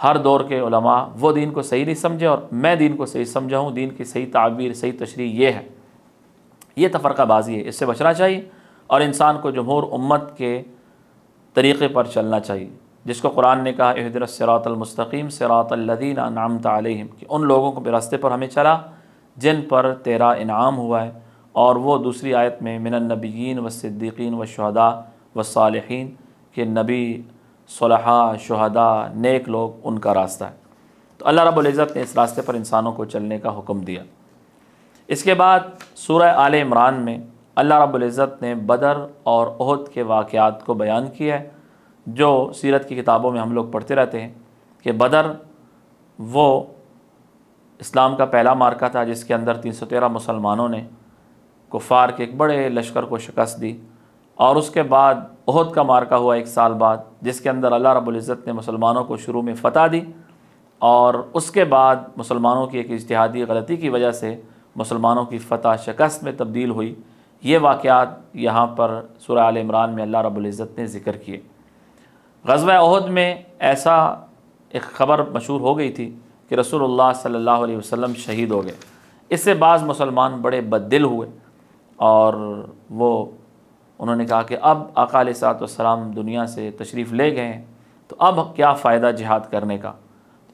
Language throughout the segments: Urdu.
ہر دور کے علماء وہ دین کو صحیح نہیں سمجھے اور میں دین کو صحیح سمجھا ہوں، دین کی صحیح تعبیر، صحیح تشریح یہ ہے۔ یہ تفرقہ بازی ہے، اس سے بچنا چاہیے اور انسان کو جمہور امت کے طریقے پر چلنا چاہیے، جس کو قرآن نے کہا اہدنا الصراط المستقیم صراط الذین انعمت علیہم، کہ ان لوگوں کو راستے پر ہمیں چلا جن پر تیرا انعام ہوا ہے۔ اور وہ دوسری آیت میں من النبیین والصدیقین والشہداء والصالحین، کہ نبی، صلحاء، شہداء، نیک لوگ ان کا راستہ ہے۔ تو اللہ رب العزت نے اس راستے پر انسانوں کو چلنے کا حکم دیا۔ اس کے بعد سورہ آل عمران میں اللہ رب العزت نے بدر اور احد کے واقعات کو بیان کیا ہے، جو سیرت کی کتابوں میں ہم لوگ پڑھتے رہتے ہیں کہ بدر وہ اسلام کا پہلا معرکہ تھا جس کے اندر 313 مسلمانوں نے کفار کے ایک بڑے لشکر کو شکست دی، اور اس کے بعد احد کا معرکہ ہوا 1 سال بعد، جس کے اندر اللہ رب العزت نے مسلمانوں کو شروع میں فتح دی، اور اس کے بعد مسلمانوں کی ایک اجتہادی غلطی کی وجہ سے مسلمانوں کی فتح شکست میں تبدیل ہوئی۔ یہ واقعات یہاں پر سورہ آل عمران میں اللہ رب العزت نے ذکر کیے۔ غزوہ احد میں ایسا ایک خبر مشہور ہو گئی تھی کہ رسول اللہ صلی اللہ علیہ وسلم شہید ہو گئے۔ اس سے بعض مسلمان بڑے بددل ہوئے اور انہوں نے کہا کہ اب آقا علیہ الصلوۃ والسلام دنیا سے تشریف لے گئے ہیں، تو اب کیا فائدہ جہاد کرنے کا۔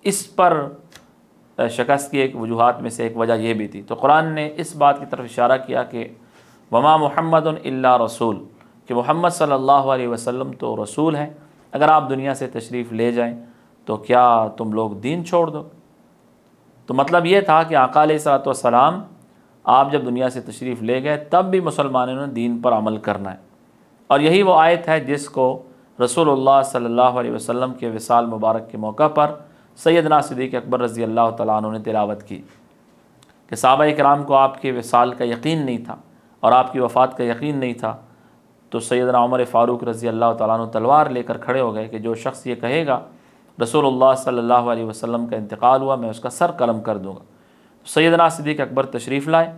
اس پر شکست کی ایک وجوہات میں سے ایک وجہ یہ بھی تھی، تو قرآن نے اس بات کی طرف اشارہ کیا کہ وما محمد الا رسول، کہ محمد صلی اللہ علیہ وسلم تو رسول ہیں، اگر آپ دنیا سے تشریف لے جائیں تو کیا تم لوگ دین چھوڑ دو۔ تو مطلب یہ تھا کہ آقا علیہ الصلوۃ والسلام آپ جب دنیا سے تشریف لے گئے تب بھی مسلمانوں نے دین پر عمل کرنا ہے، اور یہی وہ آیت ہے جس کو رسول اللہ صلی اللہ علیہ وسلم کے وصال مبارک کے موقع پر سیدنا صدیق اکبر رضی اللہ تعالیٰ عنہ نے تلاوت کی کہ صحابہ کرام کو آپ کے وصال کا یقین نہیں تھا اور آپ کی وفات کا یقین نہیں تھا، تو سیدنا عمر فاروق رضی اللہ تعالیٰ عنہ تلوار لے کر کھڑے ہو گئے کہ جو شخص یہ کہے گا رسول اللہ صلی اللہ علیہ وسلم کا انتقال ہوا، میں اس کا سر قلم کر دوں گا۔ سیدنا صدیق اکبر تشریف لائے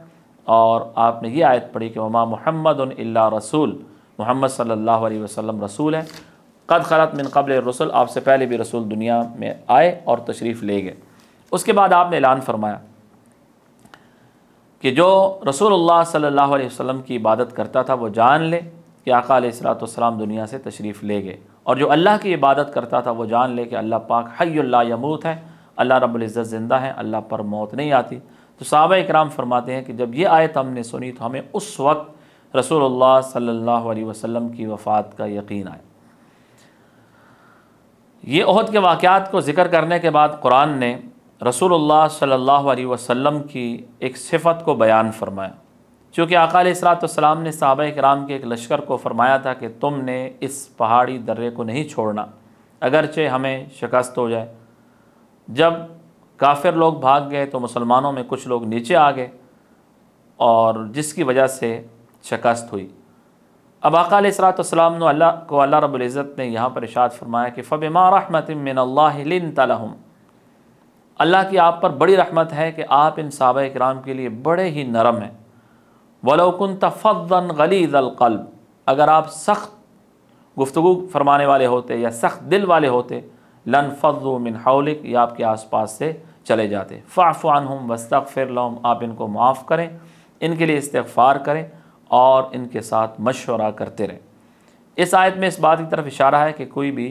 اور آپ نے یہ آیت پڑھی کہ وما محمد الا رسول، محمد صلی اللہ علیہ وسلم رسول ہے، قد خلت من قبل الرسل، آپ سے پہلے بھی رسول دنیا میں آئے اور تشریف لے گئے۔ اس کے بعد آپ نے اعلان فرمایا کہ جو رسول اللہ صلی اللہ علیہ وسلم کی عبادت کرتا تھا وہ جان لے کہ آقا علیہ الصلوۃ والسلام دنیا سے تشریف لے گئے، اور جو اللہ کی عبادت کرتا تھا وہ جان لے کہ اللہ پاک حی لا یموت ہے، اللہ رب العزت زندہ ہے، اللہ پر موت نہیں آتی۔ تو صحابہ اکرام فرماتے ہیں کہ جب یہ آیت ہم نے سنی تو ہمیں اس وقت رسول اللہ صلی اللہ علیہ وسلم کی وفات کا یقین آیا۔ یہ احد کے واقعات کو ذکر کرنے کے بعد قرآن نے رسول اللہ صلی اللہ علیہ وسلم کی ایک صفت کو بیان فرمایا، چونکہ آقا علیہ الصلوۃ والسلام نے صحابہ کرام کے ایک لشکر کو فرمایا تھا کہ تم نے اس پہاڑی درے کو نہیں چھوڑنا اگرچہ ہمیں شکست ہو جائے۔ جب کافر لوگ بھاگ گئے تو مسلمانوں میں کچھ لوگ نیچے آ گئے اور جس کی وجہ سے شکست ہوئی۔ اب آقا علیہ الصلوۃ والسلام اللہ رب العزت نے یہاں پر ارشاد فرمایا کہ فَبِمَا رَحْمَةٍ مِّنَ اللَّهِ لِنْتَ لَهُمْ، اللہ کی آپ پر بڑی رحمت ہے کہ آپ ان صحابہ کرام کے لیے بڑے ہی نرم ہیں۔ وَلَوْ كُنْتَ فَظًّا غَلِيظَ الْقَلْبِ، اگر آپ سخت گفتگو فرمانے والے ہوتے یا سخت دل والے ہوتے، لَنْفَضُّوا مِنْ حَوْلِكَ، یہ آپ کے آس پاس سے چلے جاتے۔ فَاعْفُ عَنْهُمْ وَاسْتَغْفِرْ لَهُمْ، آپ ان کو معاف کریں، ان کے لیے استغفار کریں اور ان کے ساتھ مشورہ کرتے رہیں۔ اس آیت میں اس بات کی طرف اشارہ ہے کہ کوئی بھی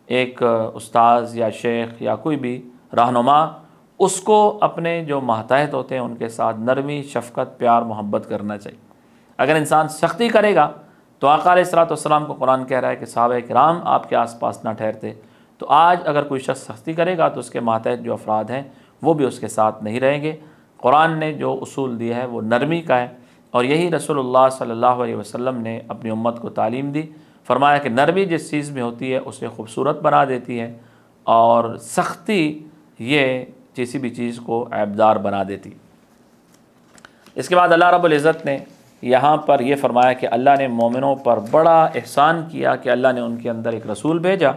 ایک استاذ یا شیخ یا کوئی بھی رہنما اس کو اپنے جو ماتحت ہوتے ہیں ان کے ساتھ نرمی، شفقت، پیار، محبت کرنا چاہیے۔ اگر انسان سختی کرے گا تو آقا علیہ الصلوۃ والسلام کو قرآن کہہ رہا ہے کہ صحابہ کرام آپ کے آس پاس نہ ٹھہرتے، تو آج اگر کوئی شخص سختی کرے گا تو اس کے ماتحت جو افراد ہیں وہ بھی اس کے ساتھ نہیں رہیں گے۔ قرآن نے جو اصول دیا ہے وہ نرمی کا ہے، اور یہی رسول اللہ صلی اللہ علیہ وسلم نے اپنی امت کو تعلیم دی۔ فرمایا کہ نرمی جس چیز میں ہوتی ہے اسے خوبصورت بنا دیتی ہے، اور سختی یہ کسی بھی چیز کو عیبدار بنا دیتی۔ اس کے بعد اللہ رب العزت نے یہاں پر یہ فرمایا کہ اللہ نے مومنوں پر بڑا احسان کیا کہ اللہ نے ان کے اندر ایک رسول بھیجا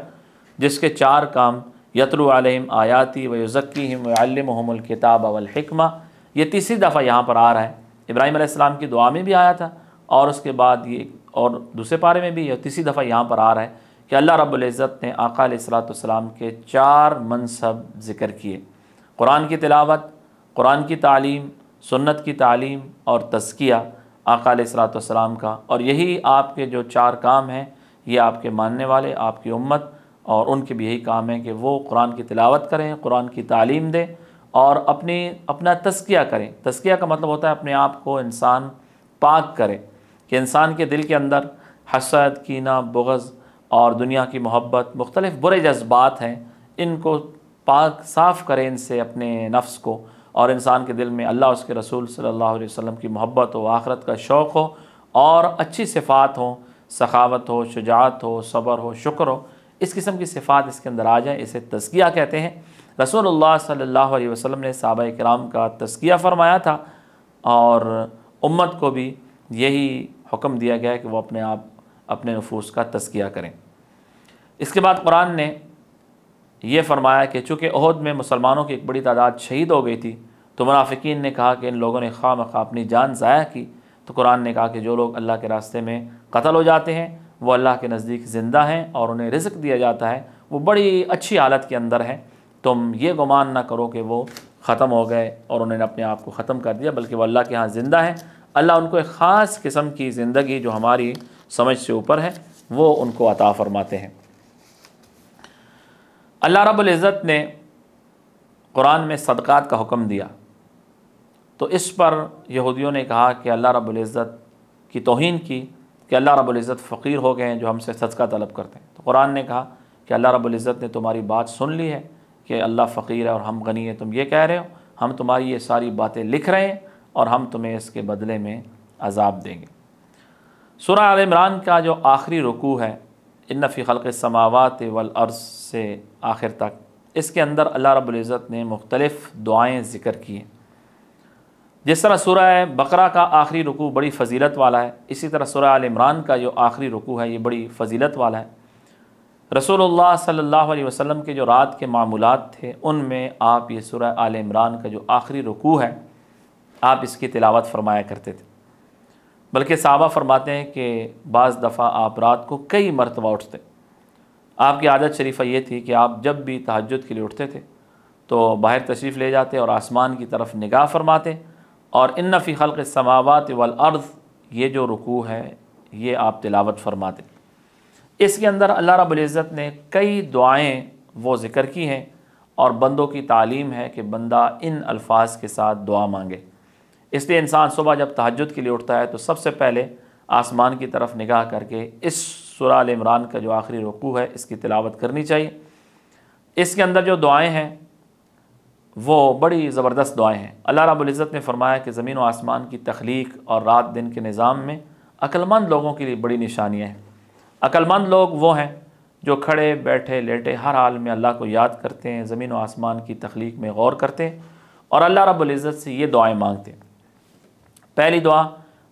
جس کے 4 کام، یتلو علیہم آیاتی ویزکیہم ویعلمہم الکتاب والحکمہ، یہ تیسری دفعہ یہاں پر آ رہا ہے۔ ابراہیم علیہ السلام کی دعا میں بھی آیا تھا، اور اس کے بعد یہ اور دوسرے پارے میں بھی، یہ تیسری دفعہ یہاں پر آ رہا ہے کہ اللہ رب العزت نے آقا علیہ الصلوۃ والسلام کے 4 منصب ذکر کیے: قرآن کی تلاوت، قرآن کی تعلیم، سنت کی تعلیم اور تزکیہ آقا علیہ الصلوۃ والسلام کا. اور یہی آپ کے جو 4 کام ہیں، یہ آپ کے ماننے والے، آپ کی امت اور ان کے بھی یہی کام ہے کہ وہ قرآن کی تلاوت کریں، قرآن کی تعلیم دیں اور اپنا تزکیہ کریں. تزکیہ کا مطلب ہوتا ہے اپنے آپ کو انسان پاک کرے، کہ انسان کے دل کے اندر حسد، کینہ، بغض اور دنیا کی محبت، مختلف برے جذبات ہیں، ان کو پاک صاف کرے ان سے اپنے نفس کو، اور انسان کے دل میں اللہ اس کے رسول صلی اللہ علیہ وسلم کی محبت ہو، آخرت کا شوق ہو اور اچھی صفات ہوں، سخاوت ہو، شجاعت ہو، صبر ہو، شکر ہو، اس قسم کی صفات اس کے اندر آ جائیں. اسے تزکیہ کہتے ہیں. رسول اللہ صلی اللہ علیہ وسلم نے صحابہ کرام کا تزکیہ فرمایا تھا اور امت کو بھی یہی حکم دیا گیا ہے کہ وہ اپنے نفوس کا تزکیہ کریں. اس کے بعد قرآن نے یہ فرمایا کہ چونکہ احد میں مسلمانوں کی ایک بڑی تعداد شہید ہو گئی تھی تو منافقین نے کہا کہ ان لوگوں نے خواہ مخواہ اپنی جان ضائع کی. تو قرآن نے کہا کہ جو لوگ اللہ کے راستے میں قتل ہو جاتے ہیں وہ اللہ کے نزدیک زندہ ہیں اور انہیں رزق دیا جاتا ہے، وہ بڑی اچھی حالت کے اندر ہیں. تم یہ گمان نہ کرو کہ وہ ختم ہو گئے اور انہوں نے اپنے آپ کو ختم کر دیا، بلکہ وہ اللہ کے ہاں زندہ ہیں. اللہ ان کو ایک خاص قسم کی زندگی جو ہماری سمجھ سے اوپر ہے وہ ان کو عطا فرماتے ہیں. اللہ رب العزت نے قرآن میں صدقات کا حکم دیا تو اس پر یہودیوں نے کہا کہ اللہ رب العزت کی توہین کی کہ اللہ رب العزت فقیر ہو گئے ہیں جو ہم سے صدقہ طلب کرتے ہیں. تو قرآن نے کہا کہ اللہ رب العزت نے تمہاری بات سن لی ہے کہ اللہ فقیر ہے اور ہم غنی ہیں، تم یہ کہہ رہے ہو، ہم تمہاری یہ ساری باتیں لکھ رہے ہیں اور ہم تمہیں اس کے بدلے میں عذاب دیں گے. سورہ آل عمران کا جو آخری رکوع ہے، ان فی خلق السماوات والارض سے آخر تک، اس کے اندر اللہ رب العزت نے مختلف دعائیں ذکر کی ہیں. جس طرح سورہ بقرہ کا آخری رکوع بڑی فضیلت والا ہے، اسی طرح سورہ آل عمران کا جو آخری رکوع ہے یہ بڑی فضیلت والا ہے. رسول اللہ صلی اللہ علیہ وسلم کے جو رات کے معمولات تھے ان میں آپ یہ سورہ آل عمران کا جو آخری رکوع ہے آپ اس کی تلاوت فرمایا کرتے تھے. بلکہ صحابہ فرماتے ہیں کہ بعض دفعہ آپ رات کو کئی مرتبہ اٹھتے. آپ کی عادت شریفہ یہ تھی کہ آپ جب بھی تہجد کے لیے اٹھتے تھے تو باہر تشریف لے جاتے اور آسمان کی طرف نگاہ فرماتے اور ان فی خلق السماوات والارض یہ جو رکوع ہے یہ آپ تلاوت فرماتے. اس کے اندر اللہ رب العزت نے کئی دعائیں وہ ذکر کی ہیں اور بندوں کی تعلیم ہے کہ بندہ ان الفاظ کے ساتھ دعا مانگے. اس لیے انسان صبح جب تہجد کے لیے اٹھتا ہے تو سب سے پہلے آسمان کی طرف نگاہ کر کے اس سورہ آل عمران کا جو آخری رکوع ہے اس کی تلاوت کرنی چاہیے. اس کے اندر جو دعائیں ہیں وہ بڑی زبردست دعائیں ہیں. اللہ رب العزت نے فرمایا کہ زمین و آسمان کی تخلیق اور رات دن کے نظام میں عقلمند لوگوں کے لیے بڑی نشانیاں ہیں. عقلمند لوگ وہ ہیں جو کھڑے بیٹھے لیٹے ہر حال میں اللہ کو یاد کرتے ہیں، زمین و آسمان کی تخلیق میں غور کرتے ہیں اور اللہ رب العزت سے یہ دعائیں مانگتے ہیں. پہلی دعا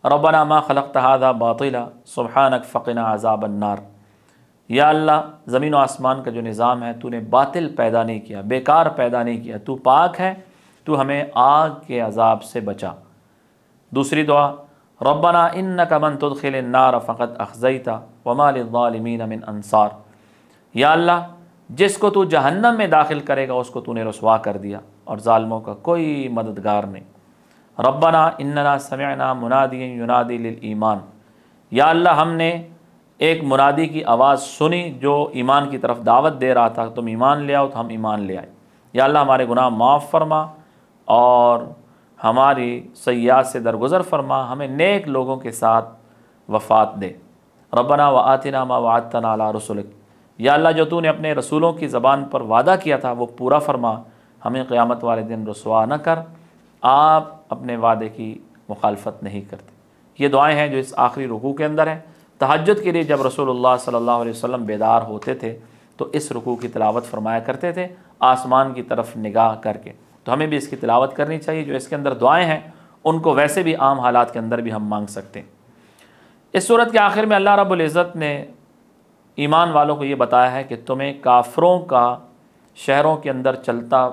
ربنا ما خلقت هذا باطلا سبحانک فقنا عذاب النار. یا اللہ زمین و آسمان کا جو نظام ہے تو نے باطل پیدا نہیں کیا، بیکار پیدا نہیں کیا، تو پاک ہے، تو ہمیں آگ کے عذاب سے بچا. دوسری دعا ربنا انک من تدخل النار فقد اخزیت وما للظالمین من انصار. یا اللہ جس کو تو جہنم میں داخل کرے گا اس کو تو نے رسوا کر دیا اور ظالموں کا کوئی مددگار نہیں. ربنا اننا سمعنا منادیا ینادی للایمان. یا اللہ ہم نے ایک منادی کی آواز سنی جو ایمان کی طرف دعوت دے رہا تھا، تم ایمان لے آؤ تو ہم ایمان لے آئے. یا اللہ ہمارے گناہ معاف فرما اور ہماری سیئات سے درگزر فرما، ہمیں نیک لوگوں کے ساتھ وفات دے. ربنا وآتنا ما وعدتنا علی رسلک. یا اللہ جو تو نے اپنے رسولوں کی زبان پر وعدہ کیا تھا وہ پورا فرما، ہمیں قیامت والے دن رسوا نہ کر. آپ اپنے وعدے کی مخالفت نہیں کرتے. یہ دعائیں ہیں جو اس آخری رکوع کے اندر ہیں. تہجد کے لیے جب رسول اللہ صلی اللہ علیہ وسلم بیدار ہوتے تھے تو اس رکوع کی تلاوت فرمایا کرتے تھے آسمان کی طرف نگاہ کر کے. تو ہمیں بھی اس کی تلاوت کرنی چاہیے. جو اس کے اندر دعائیں ہیں ان کو ویسے بھی عام حالات کے اندر بھی ہم مانگ سکتے ہیں. اس صورت کے آخر میں اللہ رب العزت نے ایمان والوں کو یہ بتایا ہے کہ تمہیں کافروں کا شہروں کے اندر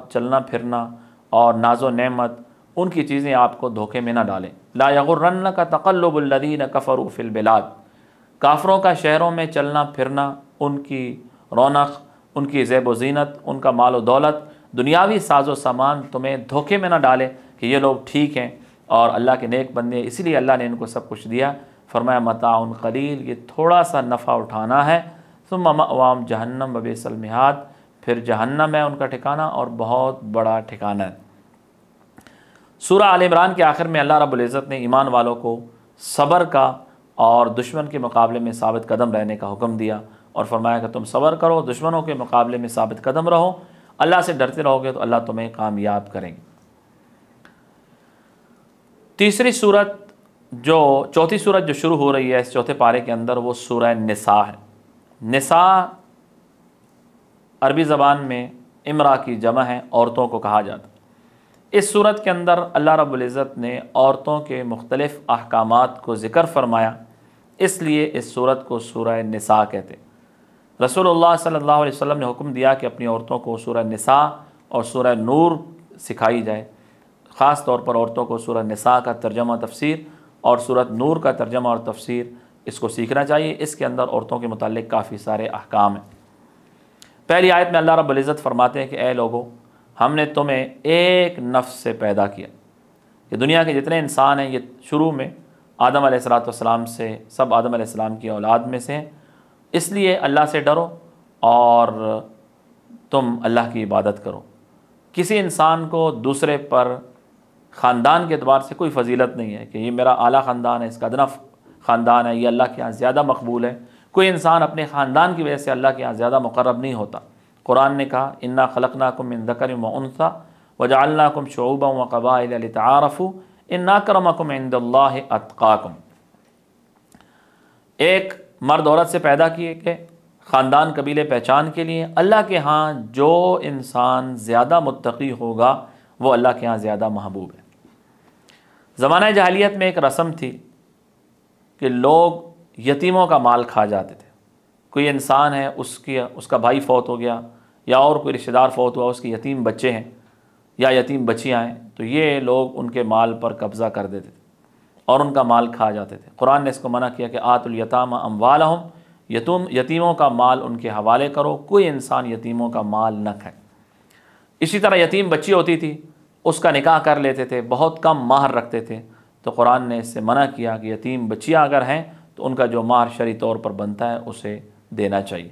چلنا پھرنا اور ناز و نعمت ان کی چیزیں آپ کو دھوکے میں نہ ڈالیں. لا یغرنک تقلب الذین کفروا فی البلاد. کافروں کا شہروں میں چلنا پھرنا ان کی رونق، ان کی زیب و زینت، ان کا مال و دولت، دنیاوی ساز و سامان تمہیں دھوکے میں نہ ڈالے کہ یہ لوگ ٹھیک ہیں اور اللہ کے نیک بندے، اسی لیے اللہ نے ان کو سب کچھ دیا۔ فرمایا متاع قلیل، یہ تھوڑا سا نفع اٹھانا ہے، ثم مأواہم جہنم وبئس المہاد، پھر جہنم ہے ان کا ٹھکانہ اور بہت بڑا ٹھکانہ ہے۔ سورہ آل عمران کے آخر میں اللہ رب العزت نے ایمان والوں کو صبر کا اور دشمن کے مقابلے میں ثابت قدم رہنے کا حکم دیا اور فرمایا کہ تم صبر کرو، دشمنوں کے مقابلے میں ثابت قدم رہو، اللہ سے ڈرتے رہو گے تو اللہ تمہیں کامیاب کریں گے۔ تیسری صورت چوتھی صورت جو شروع ہو رہی ہے اس چوتھے پارے کے اندر، وہ سورہ نساء ہے۔ نساء عربی زبان میں امرا کی جمع ہے، عورتوں کو کہا جاتا ہے۔ اس صورت کے اندر اللہ رب العزت نے عورتوں کے مختلف احکامات کو ذکر فرمایا، اس لیے اس صورت کو سورہ نساء کہتے ہیں۔ رسول اللہ صلی اللہ علیہ وسلم نے حکم دیا کہ اپنی عورتوں کو سورہ نساء اور سورہ نور سکھائی جائے، خاص طور پر عورتوں کو سورہ نساء کا ترجمہ تفسیر اور سورۃ نور کا ترجمہ اور تفسیر اس کو سیکھنا چاہیے۔ اس کے اندر عورتوں کے متعلق کافی سارے احکام ہیں۔ پہلی آیت میں اللہ رب العزت فرماتے ہیں کہ اے لوگو، ہم نے تمہیں ایک نفس سے پیدا کیا۔ یہ دنیا کے جتنے انسان ہیں یہ شروع میں آدم علیہ السلام سے، سب آدم علیہ السلام کی اولاد میں سے ہیں، اس لیے اللہ سے ڈرو اور تم اللہ کی عبادت کرو۔ کسی انسان کو دوسرے پر خاندان کے اعتبار سے کوئی فضیلت نہیں ہے کہ یہ میرا اعلیٰ خاندان ہے، اس کا ادنا خاندان ہے، یہ اللہ کے ہاں زیادہ مقبول ہے۔ کوئی انسان اپنے خاندان کی وجہ سے اللہ کے ہاں زیادہ مقرب نہیں ہوتا۔ قرآن نے کہا انا خلقناکم من ذکر و انثی وجعلناکم شعوبا وقبائل لتعارفوا ان اکرمکم عند اللہ اتقاکم۔ ایک مرد عورت سے پیدا کیے کہ خاندان قبیلے پہچان کے لیے، اللہ کے ہاں جو انسان زیادہ متقی ہوگا وہ اللہ کے ہاں زیادہ محبوب ہے۔ زمانہ جاہلیت میں ایک رسم تھی کہ لوگ یتیموں کا مال کھا جاتے تھے۔ کوئی انسان ہے، اس کا بھائی فوت ہو گیا یا اور کوئی رشتہ دار فوت ہوا، اس کے یتیم بچے ہیں یا یتیم بچیاں ہیں، تو یہ لوگ ان کے مال پر قبضہ کر دیتے تھے اور ان کا مال کھا جاتے تھے۔ قرآن نے اس کو منع کیا کہ آت الیتامى اموالہم، یتیموں کا مال ان کے حوالے کرو، کوئی انسان یتیموں کا مال نہ کھائے۔ اسی طرح یتیم بچی ہوتی تھی، اس کا نکاح کر لیتے تھے، بہت کم مہر رکھتے تھے، تو قرآن نے اس سے منع کیا کہ یتیم بچیاں اگر ہیں تو ان کا جو مہر شرعی طور پر بنتا ہے اسے دینا چاہیے۔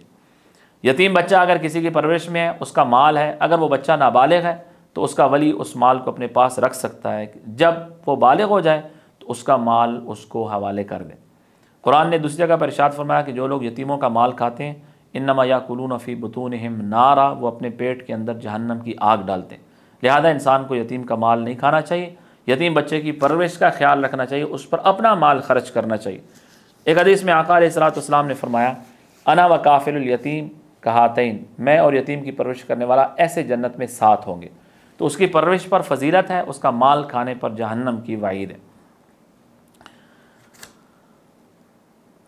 یتیم بچہ اگر کسی کی پرورش میں ہے، اس کا مال ہے، اگر وہ بچہ نابالغ ہے تو اس کا ولی اس مال کو اپنے پاس رکھ سکتا ہے، جب وہ بالغ ہو جائے تو اس کا مال اس کو حوالے کر دے۔ قرآن نے دوسری جگہ پر ارشاد فرمایا کہ جو لوگ یتیموں کا مال کھاتے ہیں انما یاکلون فی بطونہم نارا، وہ اپنے پیٹ کے اندر جہنم کی آگ ڈالتے ہیں۔ لہذا انسان کو یتیم کا مال نہیں کھانا چاہیے، یتیم بچے کی پرورش کا خیال رکھنا چاہیے، اس پر اپنا مال خرچ کرنا چاہیے۔ ایک حدیث میں آقا علیہ السلام نے فرمایا انا وکافل الیتیم کہاتین، میں اور یتیم کی پرورش کرنے والا ایسے جنت میں ساتھ ہوں گے۔ تو اس کی پرورش پر فضیلت ہے، اس کا مال کھانے پر جہنم کی وعید ہے۔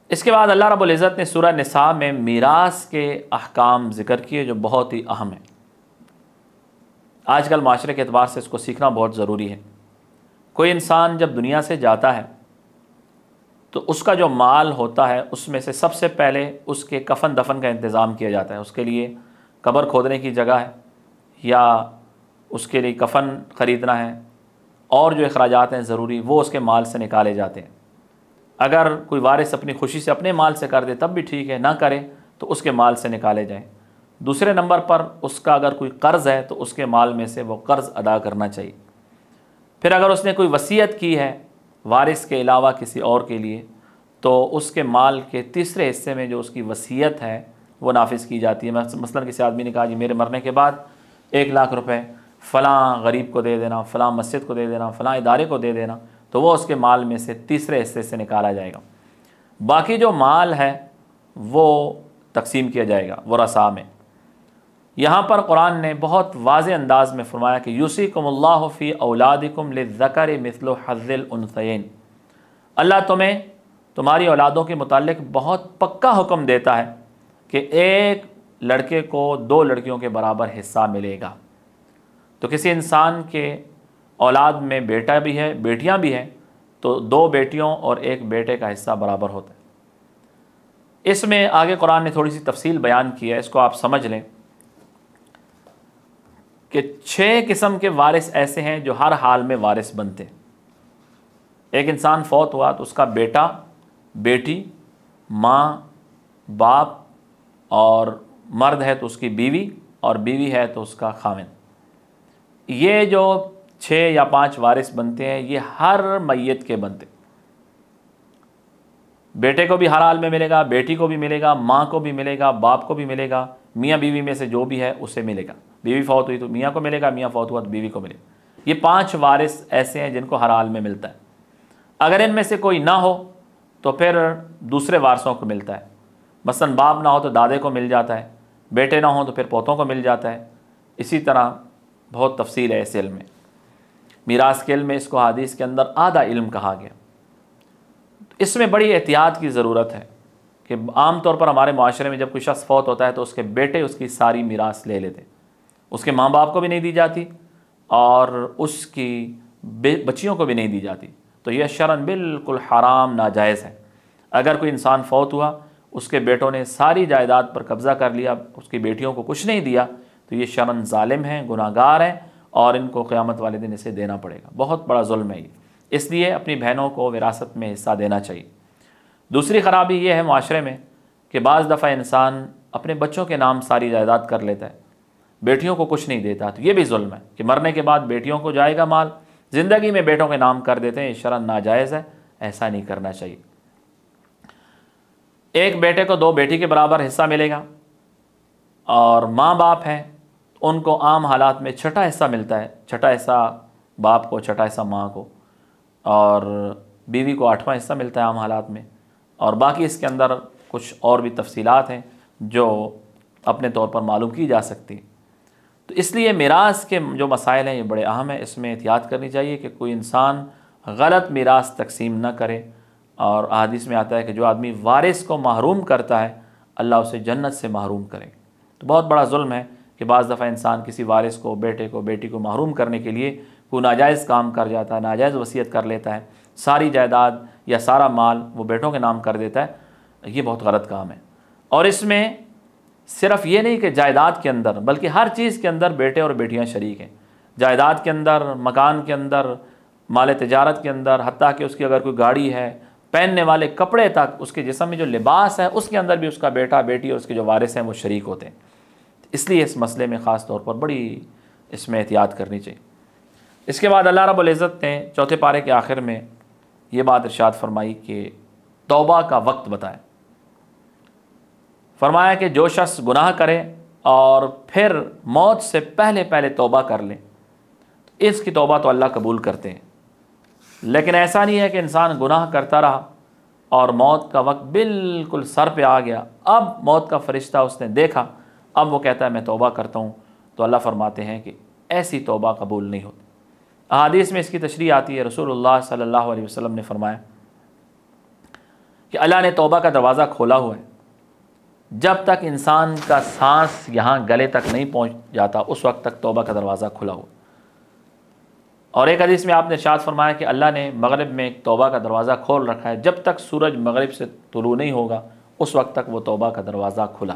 اس کے بعد اللہ رب العزت نے سورہ نساء میں میراث کے احکام ذکر کیے جو بہت ہی اہم ہیں۔ آج کل معاشرے کے اعتبار سے اس کو سیکھنا بہت ضروری ہے۔ کوئی انسان جب دنیا سے جاتا ہے تو اس کا جو مال ہوتا ہے اس میں سے سب سے پہلے اس کے کفن دفن کا انتظام کیا جاتا ہے۔ اس کے لیے قبر کھودنے کی جگہ ہے یا اس کے لیے کفن خریدنا ہے اور جو اخراجات ہیں ضروری، وہ اس کے مال سے نکالے جاتے ہیں۔ اگر کوئی وارث اپنی خوشی سے اپنے مال سے کر دے تب بھی ٹھیک ہے، نہ کرے تو اس کے مال سے نکالے جائیں۔ دوسرے نمبر پر اس کا اگر کوئی قرض ہے تو اس کے مال میں سے وہ قرض ادا کرنا چاہیے۔ پھر اگر اس نے کوئی وصیت کی ہے وارث کے علاوہ کسی اور کے لیے تو اس کے مال کے تیسرے حصے میں جو اس کی وصیت ہے وہ نافذ کی جاتی ہے۔ مثلا کسی آدمی نے کہا جی میرے مرنے کے بعد 1,00,000 روپے فلاں غریب کو دے دینا، فلاں مسجد کو دے دینا، فلاں ادارے کو دے دینا، تو وہ اس کے مال میں سے تیسرے حصے سے نکالا جائے گا۔ باقی جو مال ہے وہ تقسیم کیا جائے گا ورثاء میں۔ یہاں پر قرآن نے بہت واضح انداز میں فرمایا کہ یوصیکم اللہ فی اولادکم للذکر مثل حظ الانثیین، اللہ تمہیں تمہاری اولادوں کے متعلق بہت پکا حکم دیتا ہے کہ ایک لڑکے کو 2 لڑکیوں کے برابر حصہ ملے گا۔ تو کسی انسان کے اولاد میں بیٹا بھی ہے، بیٹیاں بھی ہیں، تو 2 بیٹیوں اور 1 بیٹے کا حصہ برابر ہوتا ہے۔ اس میں آگے قرآن نے تھوڑی سی تفصیل بیان کی ہے، اس کو آپ سمجھ لیں کہ 6 قسم کے وارث ایسے ہیں جو ہر حال میں وارث بنتے ہیں۔ ایک انسان فوت ہوا تو اس کا بیٹا، بیٹی، ماں، باپ، اور مرد ہے تو اس کی بیوی، اور بیوی ہے تو اس کا خاوند۔ یہ جو 6 یا 5 وارث بنتے ہیں یہ ہر میت کے بنتے ہیں۔ بیٹے کو بھی ہر حال میں ملے گا، بیٹی کو بھی ملے گا، ماں کو بھی ملے گا، باپ کو بھی ملے گا، میاں بیوی میں سے جو بھی ہے اسے ملے گا۔ بیوی فوت ہوئی تو میاں کو ملے گا، میاں فوت ہوا تو بیوی کو ملے گا۔ یہ 5 وارث ایسے ہیں جن کو ہر حال میں ملتا ہے۔ اگر ان میں سے کوئی نہ ہو تو پھر دوسرے وارثوں کو ملتا ہے۔ مثلا باپ نہ ہو تو دادے کو مل جاتا ہے، بیٹے نہ ہوں تو پھر پوتوں کو مل جاتا ہے۔ اسی طرح بہت تفصیل ہے اس علم میں۔ میراث کے علم میں اس کو حدیث کے اندر آدھا علم کہا گیا۔ اس میں بڑی احتیاط کی ضرورت ہے کہ عام طور پر ہمارے معاشرے میں جب کوئی شخص فوت ہوتا ہے تو اس کے بیٹے اس کی ساری میراث لے لیتے، اس کے ماں باپ کو بھی نہیں دی جاتی اور اس کی بچیوں کو بھی نہیں دی جاتی۔ تو یہ شرعاً بالکل حرام، ناجائز ہے۔ اگر کوئی انسان فوت ہوا، اس کے بیٹوں نے ساری جائیداد پر قبضہ کر لیا، اس کی بیٹیوں کو کچھ نہیں دیا، تو یہ شرعاً ظالم ہیں، گناہ گار ہیں، اور ان کو قیامت والے دن اسے دینا پڑے گا۔ بہت بڑا ظلم ہے یہ۔ اس لیے اپنی بہنوں کو وراثت میں حصہ دینا چاہیے۔ دوسری خرابی یہ ہے معاشرے میں کہ بعض دفعہ انسان اپنے بچوں کے نام ساری جائیداد کر لیتا ہے، بیٹیوں کو کچھ نہیں دیتا، تو یہ بھی ظلم ہے کہ مرنے کے بعد بیٹیوں کو جائے گا مال، زندگی میں بیٹوں کے نام کر دیتے ہیں۔ یہ شرعاً ناجائز ہے، ایسا نہیں کرنا چاہیے۔ ایک بیٹے کو 2 بیٹی کے برابر حصہ ملے گا، اور ماں باپ ہیں ان کو عام حالات میں 6ٹھا حصہ ملتا ہے، 6ٹھا حصہ باپ کو، 6ٹھا حصہ ماں کو، اور بیوی کو 8واں حصہ ملتا ہے عام حالات میں۔ اور باقی اس کے اندر کچھ اور بھی تفصیلات ہیں جو اپنے طور پر معلوم کی جا سکتی ہیں۔ تو اس لیے میراث کے جو مسائل ہیں یہ بڑے اہم ہیں، اس میں احتیاط کرنی چاہیے کہ کوئی انسان غلط میراث تقسیم نہ کرے۔ اور احادیث میں آتا ہے کہ جو آدمی وارث کو محروم کرتا ہے اللہ اسے جنت سے محروم کرے گا۔ تو بہت بڑا ظلم ہے کہ بعض دفعہ انسان کسی وارث کو، بیٹے کو، بیٹی کو محروم کرنے کے لیے کوئی ناجائز کام کر جاتا ہے، ناجائز وصیت کر لیتا ہے، ساری جائیداد یا سارا مال وہ بیٹوں کے نام کر دیتا ہے۔ یہ بہت غلط کام ہے۔ اور اس میں صرف یہ نہیں کہ جائیداد کے اندر، بلکہ ہر چیز کے اندر بیٹے اور بیٹیاں شریک ہیں۔ جائیداد کے اندر، مکان کے اندر، مال تجارت کے اندر، حتیٰ کہ اس کی اگر کوئی گاڑی ہے، پہننے والے کپڑے تک، اس کے جسم میں جو لباس ہے اس کے اندر بھی اس کا بیٹا، بیٹی اور اس کے جو وارث ہیں وہ شریک ہوتے ہیں۔ اس لیے اس مسئلے میں خاص طور پر بڑی اس میں احتیاط کرنی چاہیے۔ اس کے بعد اللہ رب العزت نے 4 پارے کے آخر میں یہ بات ارشاد فرمائی کہ توبہ کا وقت بتائے۔ فرمایا کہ جو شخص گناہ کرے اور پھر موت سے پہلے توبہ کر لے، اس کی توبہ تو اللہ قبول کرتے ہیں۔ لیکن ایسا نہیں ہے کہ انسان گناہ کرتا رہا اور موت کا وقت بالکل سر پہ آ گیا، اب موت کا فرشتہ اس نے دیکھا، اب وہ کہتا ہے میں توبہ کرتا ہوں، تو اللہ فرماتے ہیں کہ ایسی توبہ قبول نہیں ہوتی۔ احادیث میں اس کی تشریح آتی ہے، رسول اللہ صلی اللہ علیہ وسلم نے فرمایا کہ اللہ نے توبہ کا دروازہ کھولا ہوا ہے، جب تک انسان کا سانس یہاں گلے تک نہیں پہنچ جاتا اس وقت تک توبہ کا دروازہ کھلا ہوا۔ اور ایک حدیث میں آپ نے ارشاد فرمایا کہ اللہ نے مغرب میں ایک توبہ کا دروازہ کھول رکھا ہے، جب تک سورج مغرب سے طلوع نہیں ہوگا اس وقت تک وہ توبہ کا دروازہ کھلا۔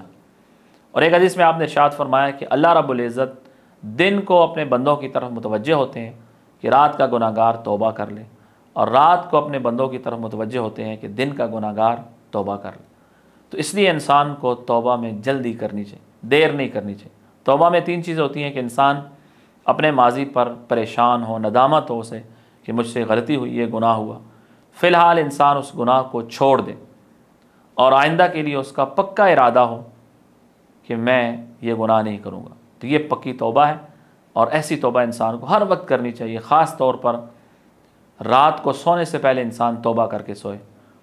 اور ایک حدیث میں آپ نے ارشاد فرمایا کہ اللہ رب العزت دن کو اپنے بندوں کی طرف متوجہ ہوتے ہیں کہ رات کا گناہ گار توبہ کر لے، اور رات کو اپنے بندوں کی طرف متوجہ ہوتے ہیں کہ دن کا گناہ گار توبہ کر لے۔ تو اس لیے انسان کو توبہ میں جلدی کرنی چاہیے، دیر نہیں کرنی چاہیے۔ توبہ میں 3 چیزیں ہوتی ہیں کہ انسان اپنے ماضی پر پریشان ہو، ندامت ہو اسے کہ مجھ سے غلطی ہوئی، یہ گناہ ہوا، فی الحال انسان اس گناہ کو چھوڑ دے اور آئندہ کے لیے اس کا پکا ارادہ ہو کہ میں یہ گناہ نہیں کروں گا۔ تو یہ پکی توبہ ہے، اور ایسی توبہ انسان کو ہر وقت کرنی چاہیے، خاص طور پر رات کو سونے سے پہلے انسان توبہ کر کے سوئے۔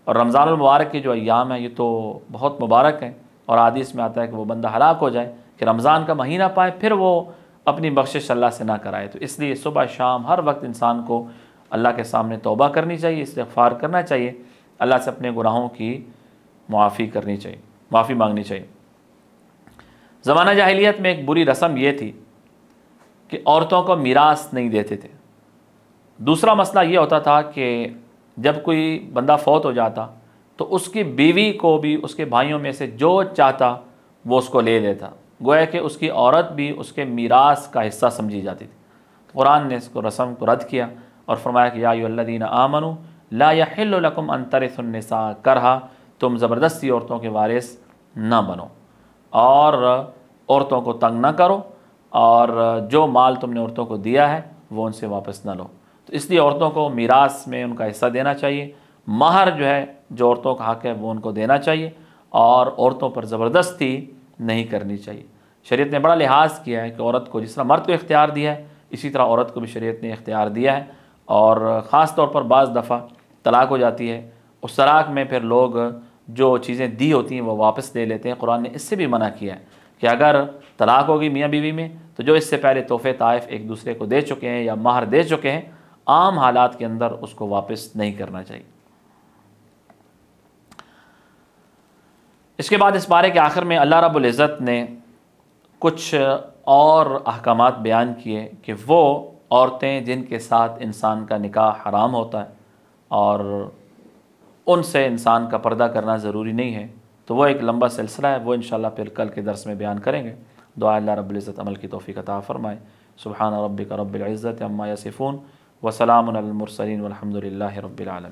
اور رمضان المبارک کے جو ایام ہیں یہ تو بہت مبارک ہیں، اور حدیث میں آتا ہے کہ وہ بندہ ہلاک ہو جائے کہ رمضان کا مہینہ پائے پھر وہ اپنی بخشش اللہ سے نہ کرائے۔ تو اس لیے صبح شام ہر وقت انسان کو اللہ کے سامنے توبہ کرنی چاہیے، استغفار کرنا چاہیے، اللہ سے اپنے گناہوں کی معافی کرنی چاہیے، معافی مانگنی چاہیے۔ زمانہ جاہلیت میں ایک بری رسم یہ تھی کہ عورتوں کو میراث نہیں دیتے تھے۔ دوسرا مسئلہ یہ ہوتا تھا کہ جب کوئی بندہ فوت ہو جاتا تو اس کی بیوی کو بھی اس کے بھائیوں میں سے جو چاہتا وہ اس کو لے لیتا، گویا کہ اس کی عورت بھی اس کے میراث کا حصہ سمجھی جاتی تھی۔ قرآن نے اس کو رسم کو رد کیا اور فرمایا کہ یا ایھا الذین آمنوا لا یحل لکم ان ترثوا النساء کرہا، تم زبردستی عورتوں کے وارث نہ بنو اور عورتوں کو تنگ نہ کرو، اور جو مال تم نے عورتوں کو دیا ہے وہ ان سے واپس نہ لو۔ تو اس لیے عورتوں کو میراث میں ان کا حصہ دینا چاہیے، مہر جو ہے جو عورتوں کا حق ہے وہ ان کو دینا چاہیے، اور عورتوں پر زبردستی نہیں کرنی چاہیے۔ شریعت نے بڑا لحاظ کیا ہے کہ عورت کو جس طرح مرد کو اختیار دیا ہے اسی طرح عورت کو بھی شریعت نے اختیار دیا ہے، اور خاص طور پر بعض دفعہ طلاق ہو جاتی ہے، اس طلاق میں پھر لوگ جو چیزیں دی ہوتی ہیں وہ واپس لے لیتے ہیں۔ قرآن نے اس سے بھی منع کیا ہے کہ اگر طلاق ہوگی میاں بیوی میں تو جو اس سے پہلے تحفے طائف ایک دوسرے کو دے چکے ہیں یا مہر دے چکے ہیں، عام حالات کے اندر اس کو واپس نہیں کرنا چاہیے۔ اس کے بعد اس بارے کے آخر میں اللہ رب العزت نے کچھ اور احکامات بیان کیے کہ وہ عورتیں جن کے ساتھ انسان کا نکاح حرام ہوتا ہے اور ان سے انسان کا پردہ کرنا ضروری نہیں ہے، تو وہ ایک لمبا سلسلہ ہے، وہ انشاءاللہ پھر کل کے درس میں بیان کریں گے۔ دعا اللہ رب العزت عمل کی توفیق عطا فرمائے۔ سبحان ربک رب العزت عما یصفون وسلام علی المرسلین والحمد للہ رب العالمین۔